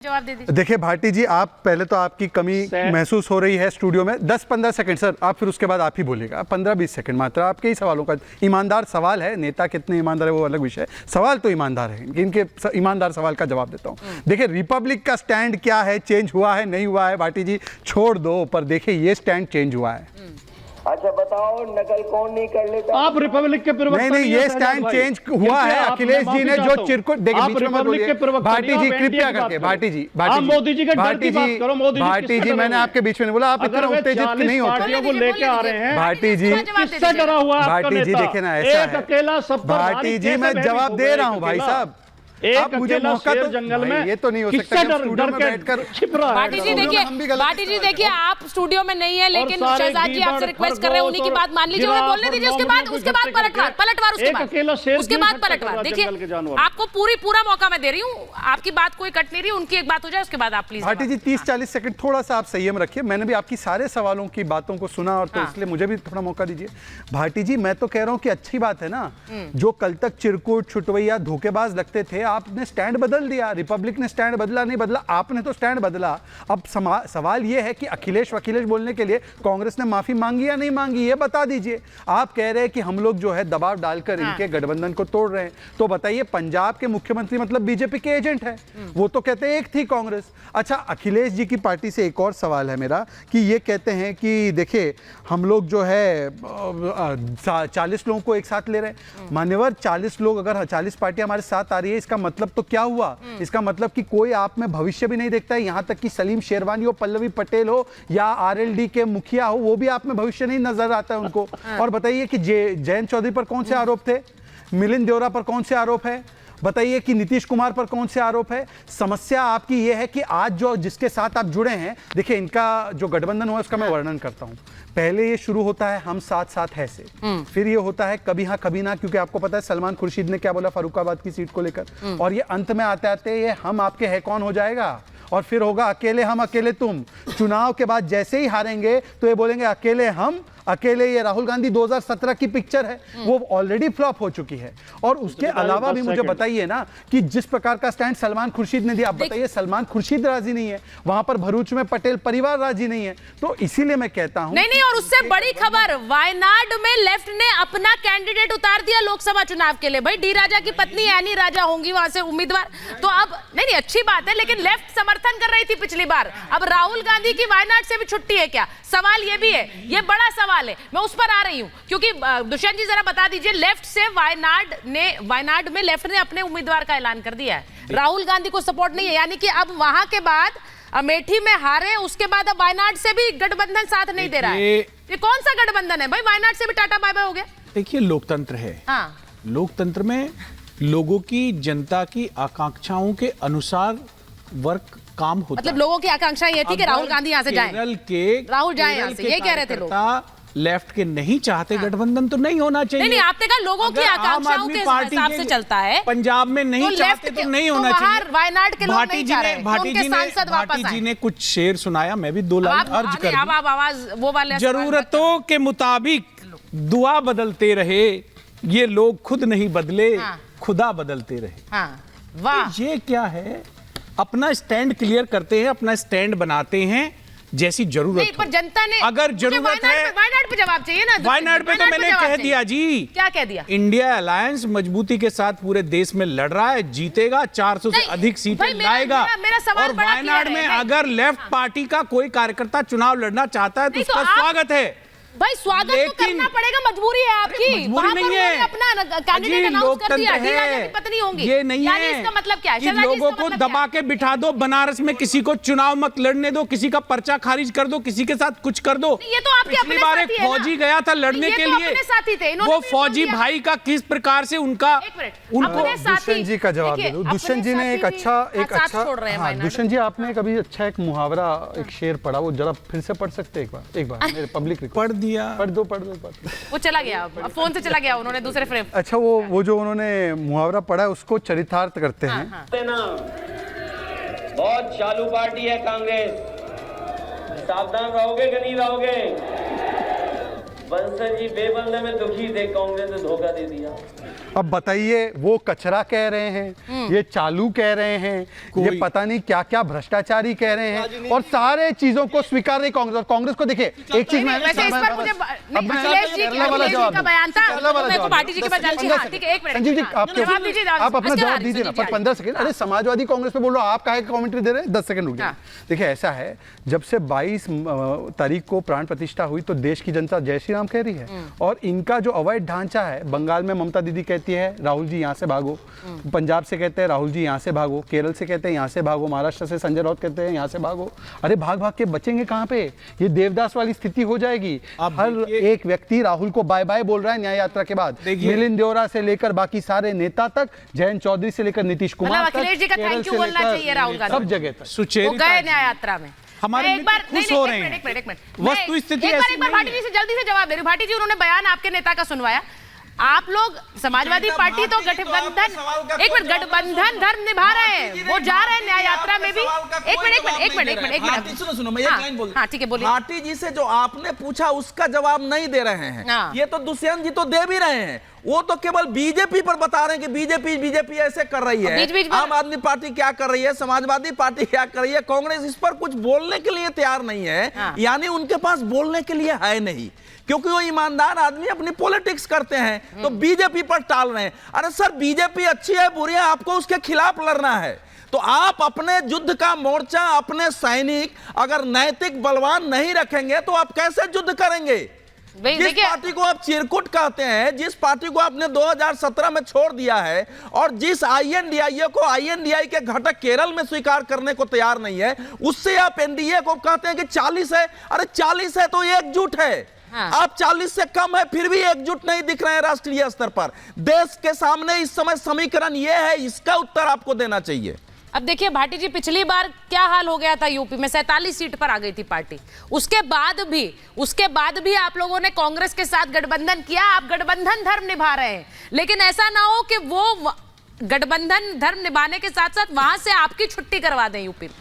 जवाब दे दीजिए। देखिए भाटी जी, आप पहले तो आपकी कमी महसूस हो रही है स्टूडियो में। 10-15 सेकंड सर, आप फिर उसके बाद आप ही बोलेगा। 15-20 सेकंड मात्र आपके ही सवालों का। ईमानदार सवाल है, नेता कितने ईमानदार है वो अलग विषय है, सवाल तो ईमानदार है। इनके ईमानदार सवाल का जवाब देता हूँ। देखिए रिपब्लिक का स्टैंड क्या है, चेंज हुआ है नहीं हुआ है, भाटी जी छोड़ दो, पर देखिए ये स्टैंड चेंज हुआ है। अच्छा बताओ, नकल कौन नहीं कर लेता? आप रिपब्लिक के प्रवक्ता नहीं, ये स्टैंड चेंज हुआ है। अखिलेश जी ने जो चिरकुट देखिए, बीच में मत बोलिए भाटी जी, कृपया करके। भाटी जी, मोदी जी के डर की बात करो। मोदी भाटी जी, मैंने आपके बीच में नहीं बोला, आप इतना उत्तेजित नहीं होते। वो लेके आ रहे हैं भाटी जी, किससे डरा हुआ है? भाटी जी देखिए ना, ऐसा है अकेला सब पर भाटी जी, मैं जवाब दे रहा हूँ भाई साहब। एक मुझे मौका तो जंगल में ये तो नहीं हो सकता कि स्टूडियो में बैठकर छिप रहा है। भाटी जी देखिए, आप स्टूडियो में नहीं है, लेकिन शहजाद जी आपसे रिक्वेस्ट कर रहे हैं, उन्हीं की बात मान लीजिए, उन्हें बोलने दीजिए। उसके बाद पलटवार उसके बाद पलटवार। देखिए आपको पूरा मौका मैं दे रही हूँ, आपकी बात कोई कट नहीं रही, उनकी एक बात हो जाए उसके बाद आप प्लीज। भाटी जी 30-40 सेकंड थोड़ा सा आप संयम रखिए। मैंने भी आपकी सारे सवालों की बातों को सुना, और तो इसलिए मुझे भी थोड़ा मौका दीजिए। भाटी जी, मैं तो कह रहा हूँ कि अच्छी बात है ना, जो कल तक चिरकुट छुटवैया धोखेबाज लगते थे, आपने स्टैंड बदल दिया। रिपब्लिक ने स्टैंड बदला नहीं बदला, आपने तो स्टैंड बदला। अब सवाल यह है कि अखिलेश वकीलेश बोलने के लिए कांग्रेस ने माफी मांगी या नहीं मांगी, ये बता दीजिए। आप कह रहे हैं कि हम लोग जो है दबाव डालकर इनके गठबंधन को तोड़ रहे हैं, तो बताइए पंजाब के मुख्यमंत्री मतलब बीजेपी के एजेंट है, वो तो कहते हैं एक थी कांग्रेस। अच्छा, अखिलेश जी की पार्टी से एक और सवाल है मेरा कि ये कहते हैं कि देखिए हम लोग जो है 40 लोगों को एक साथ ले रहे हैं। मान्यवर, 40 लोग, अगर 40 पार्टियां हमारे साथ आ रही है, इसका मतलब तो क्या हुआ? इसका मतलब कि कोई आप में भविष्य भी नहीं देखता है। यहां तक कि सलीम शेरवानी हो, पल्लवी पटेल हो, या आरएलडी के मुखिया हो, वो भी आप में भविष्य नहीं नजर आता है उनको। और बताइए कि जयंत चौधरी पर कौन से आरोप थे, मिलिंद देवरा पर कौन से आरोप है, बताइए कि नीतीश कुमार पर कौन से आरोप है। समस्या आपकी यह है कि आज जो जिसके साथ आप जुड़े हैं, देखिए इनका जो गठबंधन हुआ उसका मैं वर्णन करता हूं। पहले ये शुरू होता है हम साथ साथ है से, फिर ये होता है कभी हाँ कभी ना, क्योंकि आपको पता है सलमान खुर्शीद ने क्या बोला फर्रुखाबाद की सीट को लेकर, और ये अंत में आते आते ये हम आपके है कौन हो जाएगा, और फिर होगा अकेले हम अकेले तुम। चुनाव के बाद जैसे ही हारेंगे तो ये बोलेंगे अकेले हम अकेले। ये राहुल गांधी 2017 की पिक्चर है, वो ऑलरेडी फ्लॉप हो चुकी है। और उसके अलावा भी मुझे बताइए ना कि जिस प्रकार का स्टैंड सलमान खुर्शीद ने दिया, आप बताइए सलमान खुर्शीद राजी नहीं है, वहां पर भरूच में पटेल परिवार राजी नहीं है, तो इसीलिए मैं कहता हूं नहीं। और उससे बड़ी खबर, वायनाड में लेफ्ट ने अपना कैंडिडेट उतार दिया लोकसभा चुनाव के लिए। भाई डी राजा की पत्नी एनी राजा होंगी वहां से उम्मीदवार, तो अब नहीं अच्छी बात है, लेकिन लेफ्ट समर्थन कर रही थी पिछली बार, अब राहुल गांधी की वायनाड से भी छुट्टी है क्या? सवाल ये भी है, ये बड़ा सवाल है, मैं उस पर आ रही हूं। क्योंकि दुष्यंत जी जरा बता दीजिए, लेफ्ट से वायनाड में लेफ्ट ने अपने उम्मीदवार का ऐलान कर दिया है, राहुल गांधी को सपोर्ट नहीं है, यानी कि अब वहां के बाद अमेठी में हारे, उसके बाद अब वायनाड से भी गठबंधन साथ नहीं दे रहा है। ये कौन सा गठबंधन है भाई? वायनाड से भी टाटा बाय बाय हो गया। देखिए लोकतंत्र है, लोकतंत्र में लोगों की, जनता की आकांक्षाओं के अनुसार वर्क काम होता है। मतलब लोगों की आकांक्षा ये थी कि राहुल गांधी यहाँ से जाएं, राहुल जाए यहाँ से, ये कह रहे थे लोग। लेफ्ट के नहीं चाहते गठबंधन तो नहीं होना चाहिए। नहीं, आपने कहा लोगों की आकांक्षाओं के हिसाब से चलता है। पंजाब में नहीं चाहते तो नहीं होना चाहिए। वायनाड के लोग नहीं चाह रहे, भाटी जी ने कुछ शेर सुनाया, मैं भी 2 लाइन अर्ज कर दूं। अब आवाज वो वाले, जरूरतों के मुताबिक दुआ बदलते रहे, ये लोग खुद नहीं बदले, खुदा बदलते रहे। वाह, ये क्या है? अपना स्टैंड क्लियर करते हैं, अपना स्टैंड बनाते हैं जैसी जरूरत नहीं, पर जनता ने, अगर जरूरत है वायनाड पे जवाब चाहिए ना। वायनाड पे तो मैंने कह दिया जी। क्या कह दिया? इंडिया अलायंस मजबूती के साथ पूरे देश में लड़ रहा है, जीतेगा, 400 से अधिक सीटें लाएगा। और वायनाड में अगर लेफ्ट पार्टी का कोई कार्यकर्ता चुनाव लड़ना चाहता है तो उसका स्वागत है भाई, स्वागत तो करना पड़ेगा, मजबूरी है आपकी। मजबूरी नहीं है, अपना कैंडिडेट अनाउंस कर दिया, डी राजा की पत्नी होंगी, ये नहीं है। इसका मतलब क्या है? लोगों को दबा के बिठा दो, बनारस में किसी को चुनाव मत लड़ने दो, किसी का पर्चा खारिज कर दो, किसी के साथ कुछ कर दो। ये तो आपके पिछली बार एक फौजी गया था लड़ने के लिए, वो फौजी भाई का किस प्रकार से उनको दुष्यंत जी का जवाब दे दो। दुष्यंत जी ने एक अच्छा दुष्यंत जी आपने कभी अच्छा एक मुहावरा, एक शेर पढ़ा, वो जरा फिर से पढ़ सकते एक बार मेरे पब्लिक पढ़ दिया। पढ़ दो। वो चला गया, फोन से चला गया, उन्होंने दूसरे फ्रेम। अच्छा, वो जो उन्होंने मुहावरा पढ़ा है उसको चरितार्थ करते हैं। बहुत चालू पार्टी है कांग्रेस, सावधान रहोगे कि नहीं रहोगे? बंसल जी बेबंदे में दुखी थे, कांग्रेस ने धोखा दे दिया। अब बताइए, वो कचरा कह रहे हैं, ये चालू कह रहे हैं, ये पता नहीं क्या क्या भ्रष्टाचारी कह रहे हैं, और सारे चीजों को स्वीकार नहीं कांग्रेस। कांग्रेस को देखिए एक चीज वैसे इस पर मुझे अखिलेश जी का बयान था, मेरे को पार्टी जी के पास जाना चाहिए। ठीक है, एक मिनट संजीव जी, जवाब दीजिए, आप अपना जवाब दीजिए ना, पर 15 सेकंड। अरे समाजवादी कांग्रेस पे बोल रहा हूं, आप काहे कमेंट्री दे रहे हैं? 10 सेकंड रुक जाइए। देखिए ऐसा है, जब से 22 तारीख को प्राण प्रतिष्ठा हुई तो देश की जनता जय श्री राम कह रही है, और इनका जो अवैध ढांचा है, बंगाल में ममता दीदी कहती है राहुल जी यहाँ से भागो, पंजाब से कहते हैं राहुल जी यहाँ से भागो, केरल से कहते हैं यहाँ से भागो, महाराष्ट्र से संजय राउत कहते हैं यहाँ से भागो। अरे भाग भाग के बचेंगे कहाँ पे? ये देवदास वाली स्थिति हो जाएगी। हर एक व्यक्ति राहुल को बाय बाय बोल रहा है न्याय यात्रा के बाद। मिलिंद देवरा से लेकर बाकी सारे नेता तक, जयंत चौधरी से लेकर नीतीश कुमार तक, अखिलेश जी का थैंक यू बोलना चाहिए राहुल गांधी, सब जगह तक वो गए न्याय यात्रा में। हमारे एक बार खुश हो रहे हैं। एक मिनट वस्तुस्थिति एक ऐसी बार भाटी जी से जल्दी से जवाब दे रही हूं। भाटी जी, उन्होंने बयान आपके नेता का सुनवाया। आप लोग समाजवादी पार्टी तो गठबंधन, एक मिनट, गठबंधन धर्म निभा रहे हैं, वो जा रहे हैं न्याय यात्रा में भी। एक मिनट सुनो, मैं एक लाइन बोल। हाँ ठीक है, बोलिए। भाटी जी से जो आपने पूछा उसका जवाब नहीं दे रहे हैं। हाँ। ये तो दुष्यंत जी तो दे भी रहे हैं, वो तो केवल बीजेपी पर बता रहे हैं कि बीजेपी ऐसे कर रही है, बीच में आम आदमी पार्टी क्या कर रही है, समाजवादी पार्टी क्या कर रही है, कांग्रेस इस पर कुछ बोलने के लिए तैयार नहीं है। हाँ। यानी उनके पास बोलने के लिए है नहीं, क्योंकि वो ईमानदार आदमी अपनी पॉलिटिक्स करते हैं, तो बीजेपी पर टाल रहे हैं। अरे सर, बीजेपी अच्छी है बुरी है, आपको उसके खिलाफ लड़ना है, तो आप अपने युद्ध का मोर्चा, अपने सैनिक अगर नैतिक बलवान नहीं रखेंगे तो आप कैसे युद्ध करेंगे? जिस पार्टी को आप चिरकुट कहते हैं, जिस पार्टी को आपने 2017 में छोड़ दिया है, और जिस INDIA को INDI के घटक केरल में स्वीकार करने को तैयार नहीं है, उससे आप NDA को कहते हैं कि 40 है। अरे 40 है तो एकजुट है। हाँ। आप 40 से कम है फिर भी एकजुट नहीं दिख रहे हैं राष्ट्रीय स्तर पर। देश के सामने इस समय समीकरण यह है, इसका उत्तर आपको देना चाहिए। अब देखिए भाटी जी, पिछली बार क्या हाल हो गया था यूपी में, 47 सीट पर आ गई थी पार्टी। उसके बाद भी आप लोगों ने कांग्रेस के साथ गठबंधन किया। आप गठबंधन धर्म निभा रहे हैं, लेकिन ऐसा ना हो कि वो गठबंधन धर्म निभाने के साथ साथ वहां से आपकी छुट्टी करवा दें यूपी में।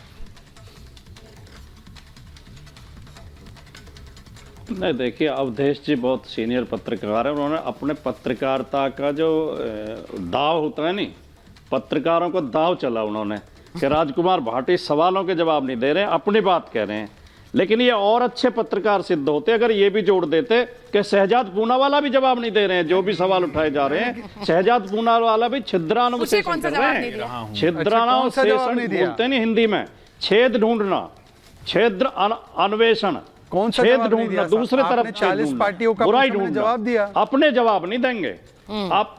नहीं, देखिए अवधेश जी बहुत सीनियर पत्रकार है, उन्होंने अपने पत्रकारिता का जो दाव होता है नहीं, पत्रकारों को दाव चला उन्होंने कि राजकुमार भाटी सवालों के जवाब नहीं दे रहे हैं, अपनी बात कह रहे हैं। लेकिन ये और अच्छे पत्रकार सिद्ध होते अगर ये भी जोड़ देते कि शहजाद पूनावाला भी जवाब नहीं दे रहे हैं, जो भी सवाल उठाए जा रहे हैं। शहजाद पूनावाला भी छिद्रानुविश्लेषण कर रहे हैं, छिद्रानुविश्लेषण बोलते नहीं हिंदी में, छेद ढूंढना, छेद अन्वेषण, कौन सा छेद ढूंढना, दूसरे तरफ 40 पार्टियों का बुराई जवाब ढूंढना, दिया। अपने जवाब नहीं देंगे आप।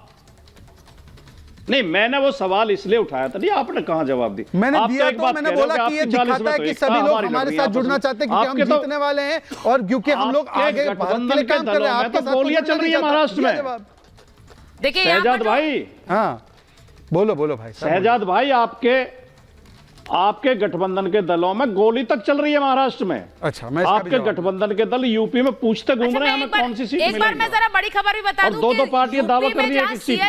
नहीं, मैंने वो सवाल इसलिए उठाया था, नहीं आपने कहां जवाब दी? मैंने आप दिया, एक तो बात मैंने कह रहे हो बोला कि ये दिखाता है कि सभी लोग हमारे साथ जुड़ना चाहते हैं, क्योंकि हम जीतने वाले हैं और क्योंकि हम लोग आगे भारत के लिए काम कर रहे हैं। आपके साथ गोलियां चल रही है महाराष्ट्र में। देखिए शहजाद भाई, हाँ बोलो भाई। शहजाद भाई, आपके गठबंधन के दलों में गोली तक चल रही है महाराष्ट्र में। अच्छा, मैं आपके गठबंधन के दल यूपी में पूछते घूम रहे हैं हमें कौन सी सीट मिलेगी। एक बार मैं जरा बड़ी खबर भी बता दूं, दो पार्टियां दावा कर रही है कि सीट